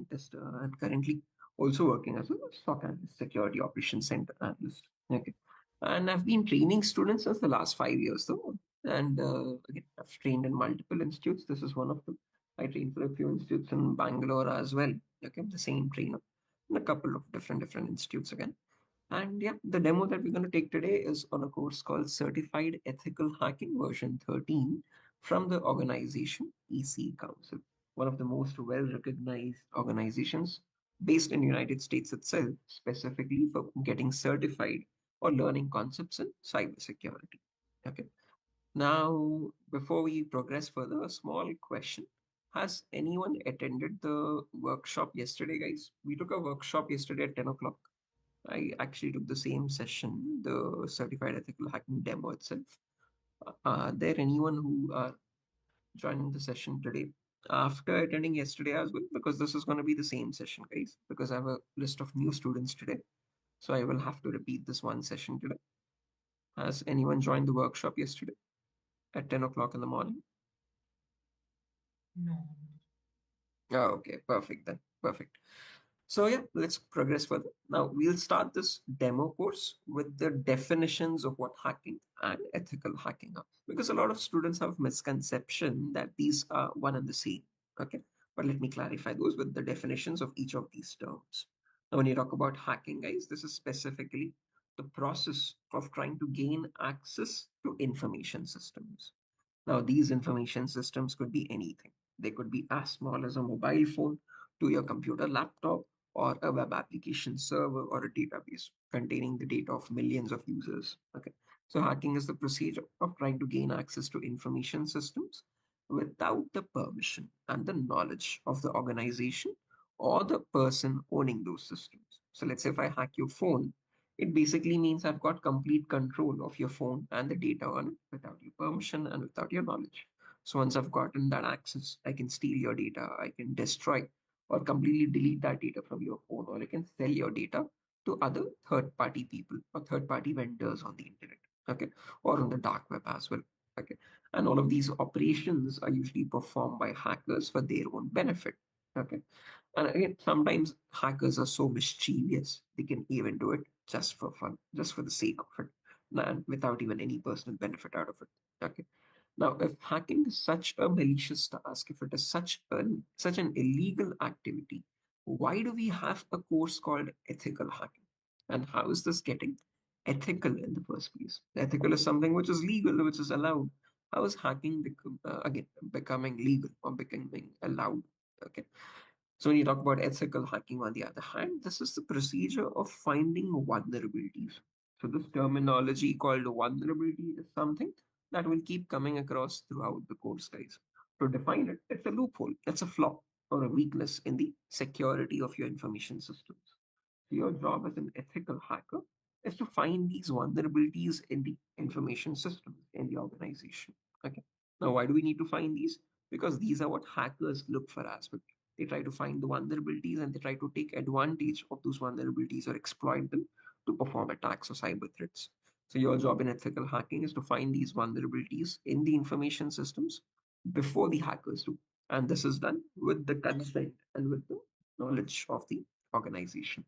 tester, and currently also working as a SOC analyst, security operations center analyst. Okay, and I've been training students since the last 5 years, though. And again, I've trained in multiple institutes. This is one of them. I trained for a few institutes in Bangalore as well. Okay, the same trainer in a couple of different institutes again. And yeah, the demo that we're going to take today is on a course called Certified Ethical Hacking version 13 from the organization EC Council, one of the most well-recognized organizations based in the United States itself, specifically for getting certified or learning concepts in cybersecurity. Okay. Now, before we progress further, a small question. Has anyone attended the workshop yesterday, guys? We took a workshop yesterday at 10 o'clock. I actually took the same session, the certified ethical hacking demo itself. Are there anyone who are joining the session today after attending yesterday as well? Because this is going to be the same session, guys, because I have a list of new students today. So I will have to repeat this one session today. Has anyone joined the workshop yesterday at 10 o'clock in the morning? No. Oh, okay, perfect then. Perfect. So yeah, let's progress further. Now we'll start this demo course with the definitions of what hacking and ethical hacking are. Because a lot of students have misconception that these are one and the same. Okay. But let me clarify those with the definitions of each of these terms. Now, when you talk about hacking, guys, this is specifically the process of trying to gain access to information systems. Now, these information systems could be anything. They could be as small as a mobile phone to your computer laptop or a web application server or a database containing the data of millions of users. Okay. So hacking is the procedure of trying to gain access to information systems without the permission and the knowledge of the organization or the person owning those systems. So let's say if I hack your phone, it basically means I've got complete control of your phone and the data on it without your permission and without your knowledge. So once I've gotten that access, I can steal your data, I can destroy or completely delete that data from your phone, or I can sell your data to other third party people or third party vendors on the internet, okay, or on the dark web as well. Okay. And all of these operations are usually performed by hackers for their own benefit. Okay. And again, sometimes hackers are so mischievous, they can even do it just for fun, just for the sake of it, and without even any personal benefit out of it. Okay. Now, if hacking is such a malicious task, if it is such an illegal activity, why do we have a course called ethical hacking? And how is this getting ethical in the first place? Ethical is something which is legal, which is allowed. How is hacking again becoming legal or becoming allowed? Okay. So when you talk about ethical hacking, on the other hand, this is the procedure of finding vulnerabilities. So this terminology called vulnerability is something that will keep coming across throughout the course, guys. To define it, it's a loophole, it's a flaw or a weakness in the security of your information systems. So your job as an ethical hacker is to find these vulnerabilities in the information systems in the organization. Okay. Now, why do we need to find these? Because these are what hackers look for as well. They try to find the vulnerabilities and they try to take advantage of those vulnerabilities or exploit them to perform attacks or cyber threats. So your job in ethical hacking is to find these vulnerabilities in the information systems before the hackers do. And this is done with the consent and with the knowledge of the organization.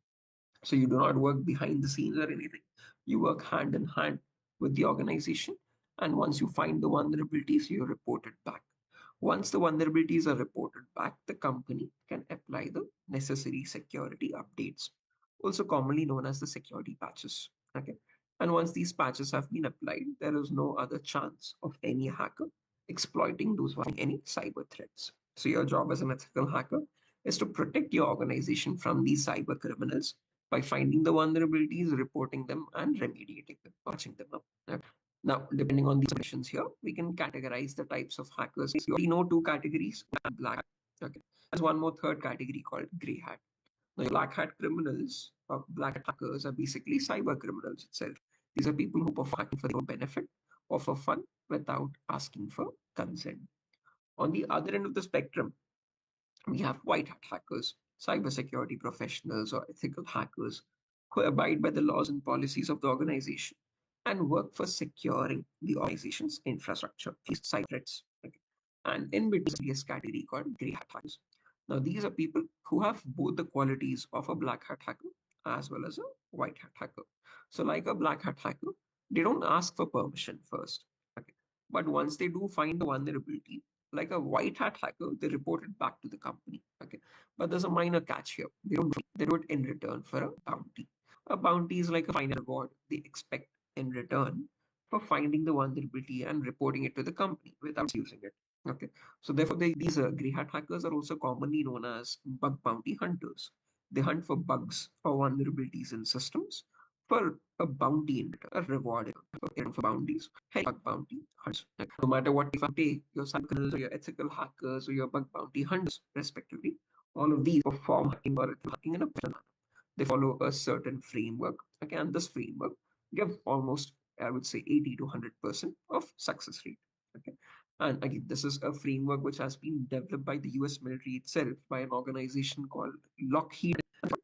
So you do not work behind the scenes or anything. You work hand in hand with the organization. And once you find the vulnerabilities, you report it back. Once the vulnerabilities are reported back, the company can apply the necessary security updates, also commonly known as the security patches. Okay. And once these patches have been applied, there is no other chance of any hacker exploiting those any cyber threats. So your job as an ethical hacker is to protect your organization from these cyber criminals by finding the vulnerabilities, reporting them, and remediating them, patching them up. Okay. Now, depending on these definitions here, we can categorize the types of hackers. You already know two categories, black. Okay. There's one more third category called gray hat. Now, your black hat criminals or black hat hackers are basically cyber criminals itself. These are people who perform hacking for their own benefit or for fun without asking for consent. On the other end of the spectrum, we have white hat hackers, cybersecurity professionals, or ethical hackers who abide by the laws and policies of the organization and work for securing the organization's infrastructure against cyber threats. Okay. And in between this category called gray hat hackers. Now, these are people who have both the qualities of a black hat hacker as well as a white hat hacker. So, like a black hat hacker, they don't ask for permission first. Okay. But once they do find the vulnerability, like a white hat hacker, they report it back to the company. Okay. But there's a minor catch here. They do it in return for a bounty. A bounty is like a final reward they expect in return for finding the vulnerability and reporting it to the company without using it. Okay. So therefore, these grey hat hackers are also commonly known as bug bounty hunters. They hunt for bugs or vulnerabilities in systems for a bounty in return, a reward for bounties. Hey, bug bounty hunters. Like, no matter what if I pay, your cyber criminals or your ethical hackers or your bug bounty hunters, respectively, all of these perform hacking or ethical hacking in a better manner. They follow a certain framework. Okay, and this framework gives almost, I would say, 80 to 100% of success rate. Okay. And again, this is a framework which has been developed by the US military itself by an organization called Lockheed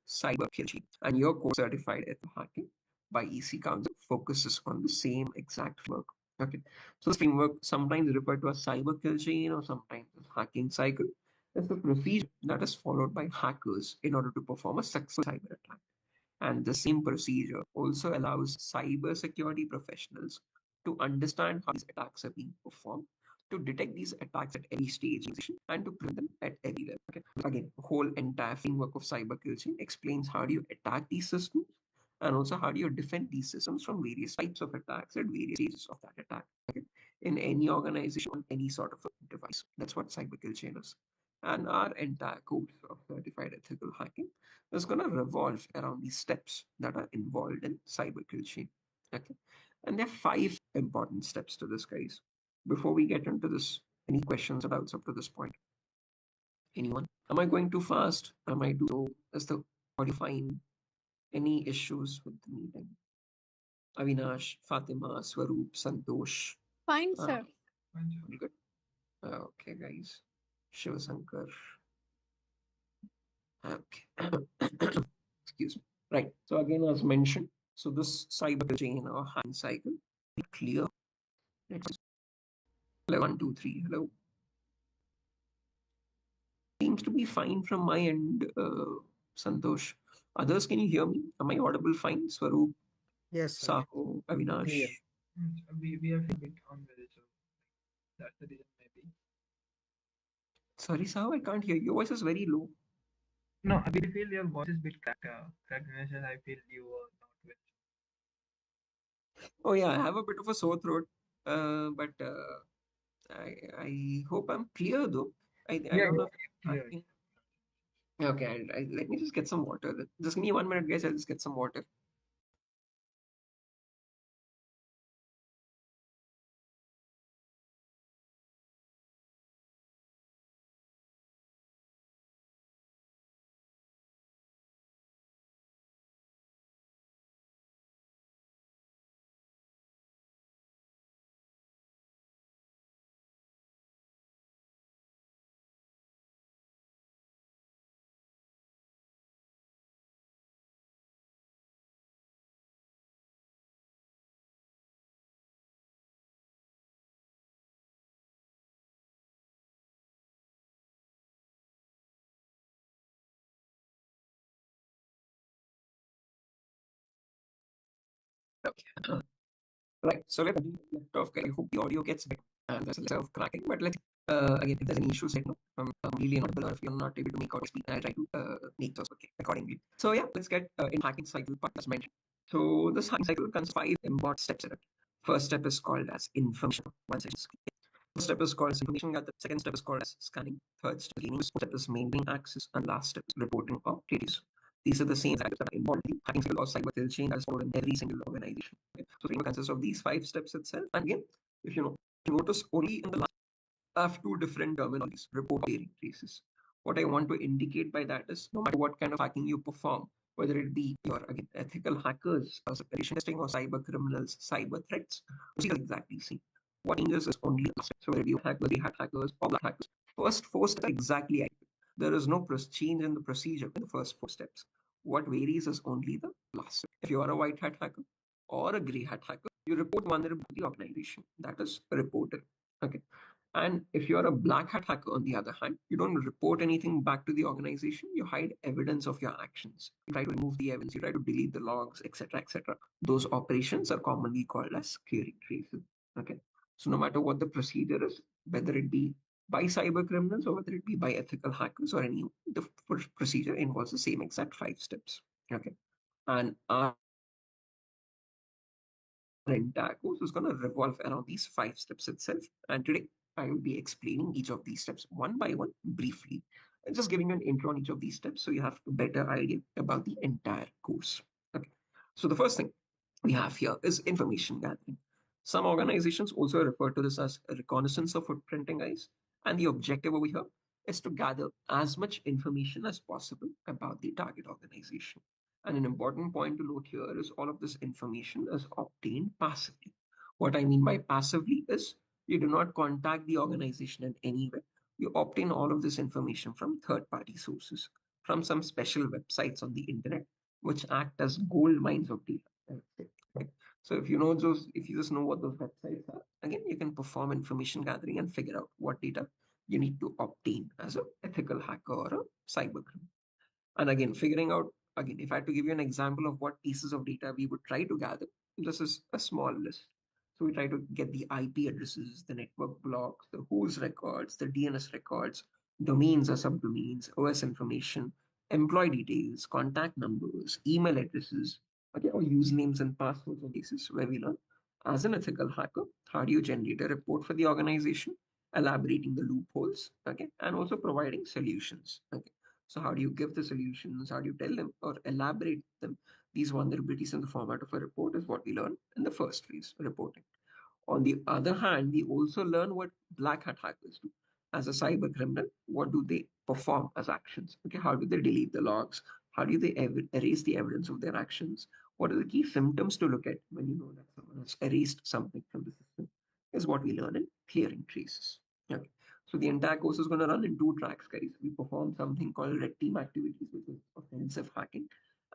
Cyber Killing. And your course certified ethical hacking by EC Council focuses on the same exact work. Okay. So this framework, sometimes referred to as cyber kill chain or sometimes as hacking cycle, is the procedure that is followed by hackers in order to perform a successful cyber attack. And the same procedure also allows cybersecurity professionals to understand how these attacks are being performed, to detect these attacks at every stage, and to prevent them at every level. Okay. Again, the whole entire framework of cyber culture explains how do you attack these systems and also how do you defend these systems from various types of attacks at various stages of that attack. Okay. In any organization, on any sort of a device. That's what cyber kill chain is. And our entire course of certified ethical hacking is going to revolve around these steps that are involved in cyber kill chain. Okay. And there are five important steps to this, guys. Before we get into this, any questions or doubts up to this point? Anyone? Am I going too fast? Am I too slow? Is the audio fine? Any issues with the meeting? Avinash, Fatima, Swaroop, Santosh. Fine, Uh, sir. all good. Okay, guys. Shiva Shankar. Okay. Excuse me. Right. So again, as mentioned, so this cyber chain or hand cycle, clear. Let's hello, 1, 2, 3. Hello. Seems to be fine from my end, Santosh. Others, can you hear me? Am I audible fine? Swaroop, Yes, sir. Saho, Avinash. Clear. We are feeling a bit unwell, so that's the reason maybe. Sorry, Saho, I can't hear you. Your voice is very low. No, we feel your voice is a bit cracked. Cracked in the sense I feel you are not well. Oh yeah, I have a bit of a sore throat, but I hope I'm clear though. I Yeah, don't know if I clear. think. Okay, let me just get some water. Just give me 1 minute, guys. I'll just get some water. Okay. Right. So let's continue with laptop. I hope the audio gets better and there's less of cracking. But let's again, if there's any issues, let me know. I'm really inaudible, or if you're not able to make out or speak, I'll try to make those okay accordingly. So yeah, let's get in hacking cycle part as mentioned. So this hacking cycle consists of 5 important steps in it. First step is called as information. One second. First step is called as information gather. Second step is called as scanning. Third step is gaining. Fourth step is maintaining access. And last step is reporting of data. These are the same steps that are involved in hacking cycle or cyber kill chain that is followed in every single organization. Okay? So framework consists of these 5 steps itself. And again, if you notice only in the last I have two different terminologies, report hearing traces. What I want to indicate by that is no matter what kind of hacking you perform, whether it be your again ethical hackers, or penetration testing, or cyber criminals, cyber threats, procedure exactly same. What changes is only the step. So whether you hackers, they had hackers, or black hackers, first 4 steps are exactly identical. There is no change in the procedure in the first 4 steps. What varies is only the last step. If you are a white hat hacker or a grey hat hacker, you report vulnerability organization. That is reported. Okay. And if you're a black hat hacker, on the other hand, you don't report anything back to the organization. You hide evidence of your actions. You try to remove the evidence. You try to delete the logs, etc., etc. Those operations are commonly called as clearing traces. Okay. So no matter what the procedure is, whether it be by cyber criminals or whether it be by ethical hackers or any, the procedure involves the same exact 5 steps. Okay. And our entire course is going to revolve around these 5 steps itself. And today I will be explaining each of these steps one by one briefly, and just giving you an intro on each of these steps so you have a better idea about the entire course. Okay. So the first thing we have here is information gathering. Some organizations also refer to this as reconnaissance or footprinting, guys. And the objective over here is to gather as much information as possible about the target organization. And an important point to note here is all of this information is obtained passively. What I mean by passively is you do not contact the organization in any way. You obtain all of this information from third party sources, from some special websites on the internet, which act as gold mines of data, I would say. Right? So if you just know what those websites are, again, you can perform information gathering and figure out what data you need to obtain as an ethical hacker or a cyber criminal. And again, figuring out, again, if I had to give you an example of what pieces of data we would try to gather, this is a small list. So we try to get the IP addresses, the network blocks, the host records, the DNS records, domains or subdomains, OS information, employee details, contact numbers, email addresses, okay, or usernames and passwords on basis where we learn as an ethical hacker, how do you generate a report for the organization, elaborating the loopholes, okay, and also providing solutions. Okay. So how do you give the solutions? How do you tell them or elaborate them? These vulnerabilities in the format of a report is what we learn in the first phase, reporting. On the other hand, we also learn what black hat hackers do. As a cyber criminal, what do they perform as actions? Okay, how do they delete the logs? How do they erase the evidence of their actions? What are the key symptoms to look at when you know that someone has erased something from the system? Is what we learn in clearing traces. Okay. So the entire course is going to run in 2 tracks, guys. We perform something called red team activities, which is offensive hacking,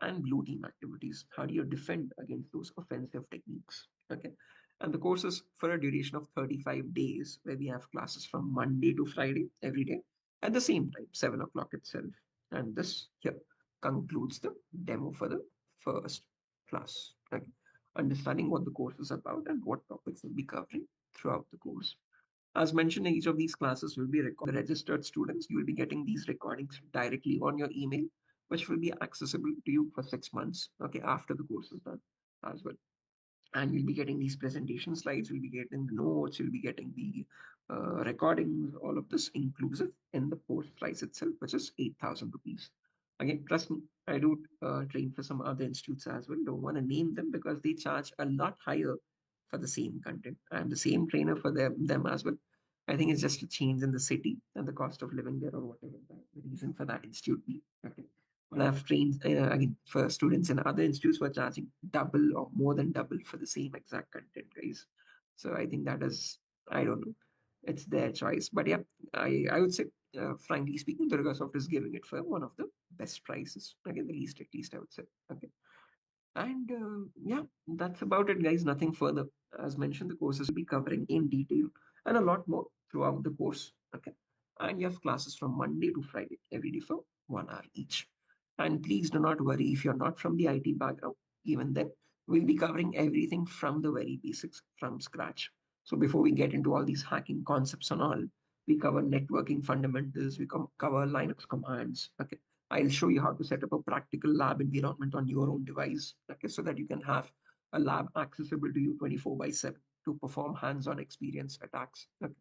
and blue team activities. How do you defend against those offensive techniques? Okay. And the course is for a duration of 35 days, where we have classes from Monday to Friday every day at the same time, 7 o'clock itself. And this here concludes the demo for the first class. Okay. Understanding what the course is about and what topics we'll be covering throughout the course. As mentioned, each of these classes will be recorded. The registered students, you will be getting these recordings directly on your email, which will be accessible to you for 6 months, okay, after the course is done as well. And you'll be getting these presentation slides, you'll be getting the notes, you'll be getting the recordings, all of this inclusive in the course price itself, which is 8,000 rupees. Again, trust me, I do train for some other institutes as well. Don't want to name them because they charge a lot higher for the same content. I'm the same trainer for them as well. I think it's just a change in the city and the cost of living there or whatever the reason for that institute be. Okay. But I've trained again for students in other institutes who are charging double or more than double for the same exact content, guys. So I think that is, I don't know, it's their choice. But yeah, I would say, frankly speaking, Durgasoft is giving it for one of the best prices. Again, the least, at least, I would say. Okay. And yeah, that's about it, guys. Nothing further. As mentioned, the courses will be covering in detail and a lot more throughout the course. Okay. And you have classes from Monday to Friday, every day for 1 hour each. And please do not worry if you're not from the IT background. Even then, we'll be covering everything from the very basics, from scratch. So before we get into all these hacking concepts and all, we cover networking fundamentals, we cover Linux commands. Okay. I'll show you how to set up a practical lab environment on your own device, okay, so that you can have a lab accessible to you 24 by 7 to perform hands-on experience attacks. Okay.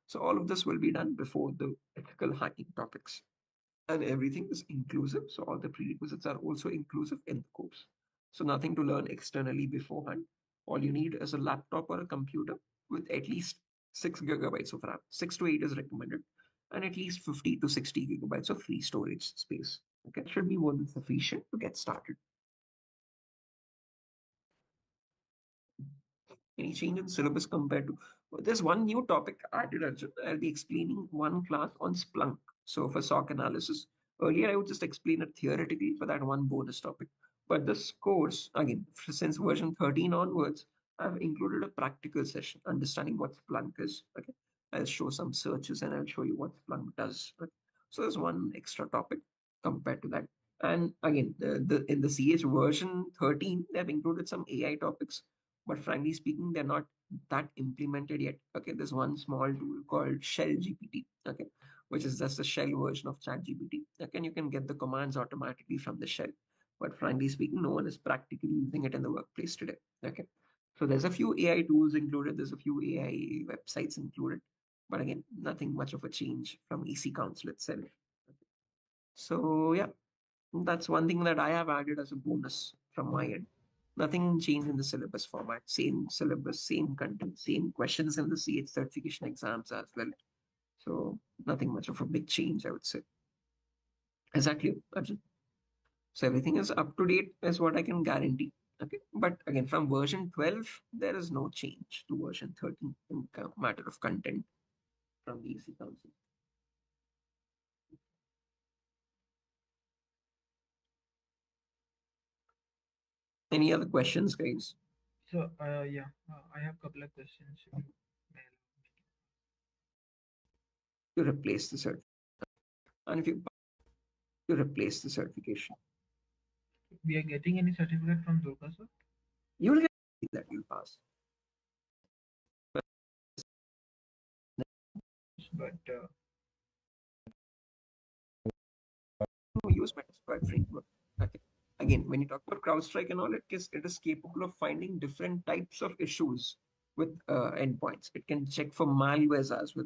So all of this will be done before the ethical hacking topics. And everything is inclusive. So all the prerequisites are also inclusive in the course. So nothing to learn externally beforehand. All you need is a laptop or a computer with at least 6 gigabytes of RAM. 6 to 8 is recommended, and at least 50 to 60 gigabytes of free storage space. Okay, that should be more than sufficient to get started. Any change in syllabus compared to, well, there's one new topic added, Arjun. I'll be explaining one class on Splunk. So for SOC analysis, earlier I would just explain it theoretically for that one bonus topic. But this course, again, since version 13 onwards, I've included a practical session understanding what Splunk is. Okay. I'll show some searches and I'll show you what Splunk does. Right? So there's one extra topic compared to that. And again, the in the CH version 13, they've included some AI topics, but frankly speaking, they're not that implemented yet. Okay, there's one small tool called Shell GPT. Okay, which is just a shell version of ChatGPT. Okay, and you can get the commands automatically from the shell. But frankly speaking, no one is practically using it in the workplace today. Okay, so there's a few AI tools included. There's a few AI websites included, but again, nothing much of a change from EC Council itself. So yeah, that's one thing that I have added as a bonus from my end. Nothing changed in the syllabus format. Same syllabus, same content, same questions in the CH certification exams as well. So nothing much of a big change, I would say. Exactly, Arjun. So everything is up to date, is what I can guarantee. Okay, but again, from version 12, there is no change to version 13 in matter of content from the EC Council. Any other questions, guys? So, yeah, I have a couple of questions. If you may allow me To replace the certificate, and if you replace the certification, we are getting any certificate from Durga, sir? you will get that you'll pass. But Use Metasploit framework. Okay. Again, when you talk about CrowdStrike and all, it is capable of finding different types of issues with endpoints. It can check for malwares as well.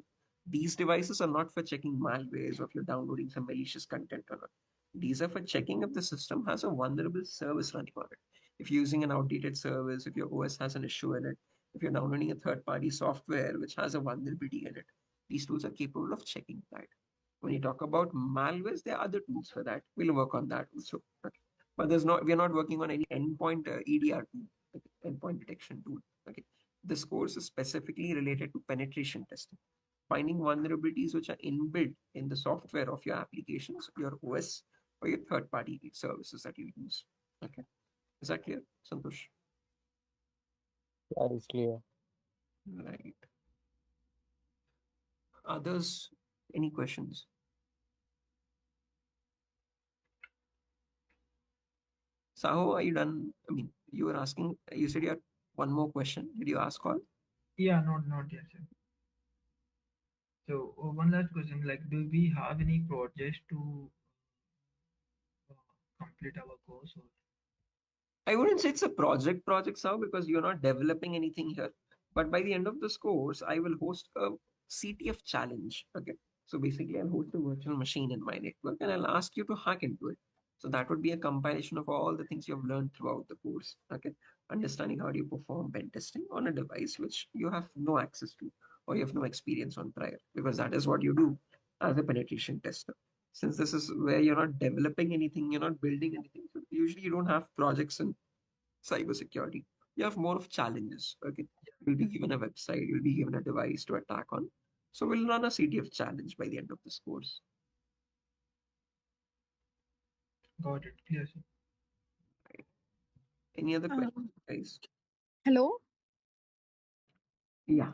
These devices are not for checking malwares or if you're downloading some malicious content or not. These are for checking if the system has a vulnerable service running on it. If you're using an outdated service, if your OS has an issue in it, if you're downloading a third-party software which has a vulnerability in it, these tools are capable of checking that. When you talk about malwares, there are other tools for that. We'll work on that also. Okay. But we're not working on any endpoint EDR tool, okay, endpoint detection tool. Okay. This course is specifically related to penetration testing, finding vulnerabilities which are inbuilt in the software of your applications, your OS, or your third-party services that you use. Okay. Is that clear, Santosh? That is clear. Right. Others, any questions? Saho, are you done? I mean, you were asking, you said you had one more question. Did you ask all? yeah, not yet, sir. So, one last question: like, do we have any projects to uh, complete our course? Or I wouldn't say it's a project, Saho, because you're not developing anything here. But by the end of this course, I will host a CTF challenge. Okay. So basically, I'll host a virtual machine in my network and I'll ask you to hack into it. So that would be a compilation of all the things you've learned throughout the course. Okay. Understanding how do you perform pen testing on a device which you have no access to or you have no experience on prior, because that is what you do as a penetration tester. Since this is where you're not developing anything, you're not building anything, so usually you don't have projects in cybersecurity. You have more of challenges. Okay. You'll be given a website, you'll be given a device to attack on. So we'll run a CTF challenge by the end of this course. got it, clear, sir. Right. Any other questions, Um, guys? Hello? Yeah.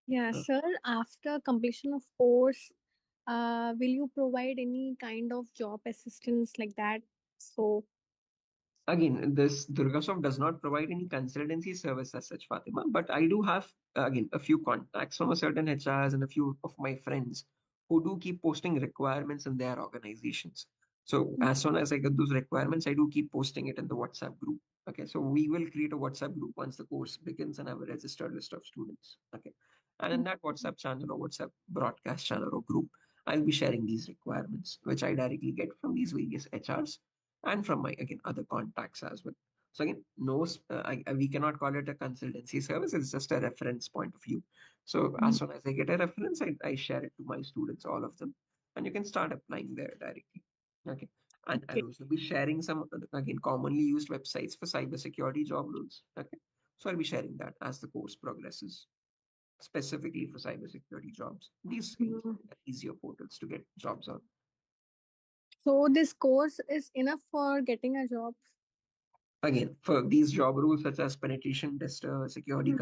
Yeah, Uh, sir. After completion of course, will you provide any kind of job assistance like that? So, Again, this Durgasoft does not provide any consultancy service as such, Fatima, but I do have, again, a few contacts from a certain HRs and a few of my friends who do keep posting requirements in their organizations. So as soon as I get those requirements, I do keep posting it in the WhatsApp group. Okay, so we will create a WhatsApp group once the course begins and have a registered list of students. Okay, and in that WhatsApp channel or WhatsApp broadcast channel or group, I'll be sharing these requirements, which I directly get from these various HRs and from my again other contacts as well. So again, no, we cannot call it a consultancy service. It's just a reference point of view. So as mm, soon as I get a reference, I share it to my students, all of them, and you can start applying there directly. Okay, and I'll okay. also be sharing some again commonly used websites for cybersecurity job roles. Okay, so I'll be sharing that as the course progresses, specifically for cybersecurity jobs. These Mm. easier portals to get jobs on. So this course is enough for getting a job. Again, for these job roles such as penetration tester, security Mhm.